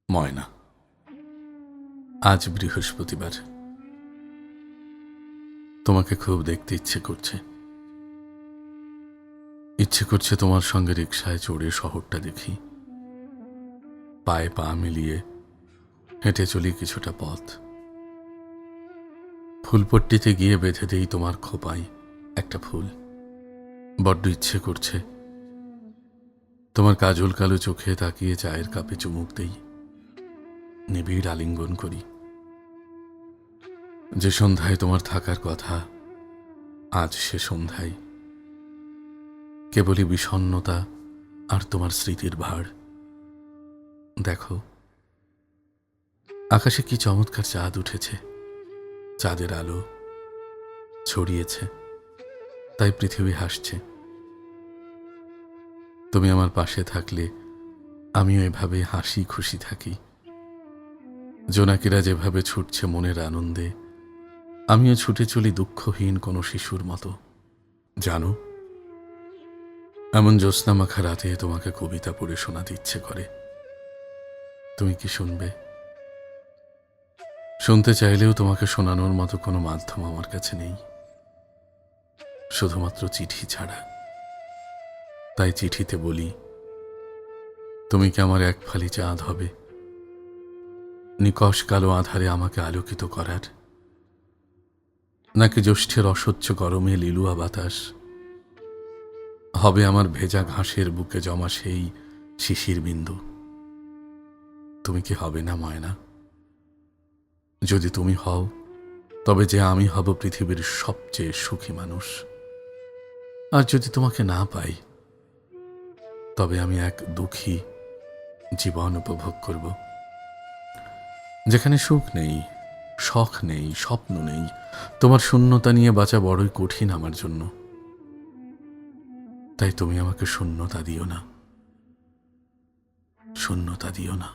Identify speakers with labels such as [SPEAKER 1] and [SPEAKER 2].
[SPEAKER 1] ময়না, আজ বৃহস্পতিবার। তোমাকে খুব দেখতে ইচ্ছে করছে তোমার সঙ্গে রিকশায় চড়ে শহরটা দেখি, পায়ে পা মিলিয়ে হেঁটে চলি কিছুটা পথ, ফুলপট্টিতে গিয়ে বেঁধে দেই তোমার খোপায় একটা ফুল। বড্ড ইচ্ছে করছে তোমার কাজল কালো চোখে তাকিয়ে চায়ের কাপে চুমুক দেই, নিবিড় আলিঙ্গন করি। যে সন্ধ্যায় তোমার থাকার কথা, আজ সে সন্ধ্যায় কেবলই বিষণ্ণতা আর তোমার স্মৃতির ভার। দেখো, আকাশে কি চমৎকার চাঁদ উঠেছে, চাঁদের আলো ছড়িয়েছে, তাই পৃথিবী হাসছে। তুমি আমার পাশে থাকলে আমিও এভাবে হাসি খুশি থাকি। জোনাকিরা যেভাবে ছুটছে মনের আনন্দে, আমিও ছুটে চলি দুঃখহীন কোনো শিশুর মতো। জানো, এমন জ্যোৎস্না মাখা রাতে তোমাকে কবিতা পড়ে শোনাতে ইচ্ছে করে। তুমি কি শুনবে? শুনতে চাইলেও তোমাকে শোনানোর মতো কোনো মাধ্যম আমার কাছে নেই, শুধুমাত্র চিঠি ছাড়া। তাই চিঠিতে বলি, তুমি কি আমার এক ফালি চাঁদ হবে, নিকষ কালো আধারে আমাকে আলোকিত করার, নাকি জ্যৈষ্ঠের অসহ্য গরমে লিলুয়া বাতাস হবে আমার ভেজা ঘাসের বুকে জমা সেই শিশির বিন্দু? তুমি কি হবে না ময়না? যদি তুমি হও, তবে যে আমি হব পৃথিবীর সবচেয়ে সুখী মানুষ। আর যদি তোমাকে না পাই, তবে আমি এক দুঃখী জীবন উপভোগ করব, যেখানে সুখ নেই, শখ নেই, স্বপ্ন নেই। তোমার শূন্যতা নিয়ে বাঁচা বড়ই কঠিন আমার জন্য। তাই তুমি আমাকে শূন্যতা দিও না, শূন্যতা দিও না।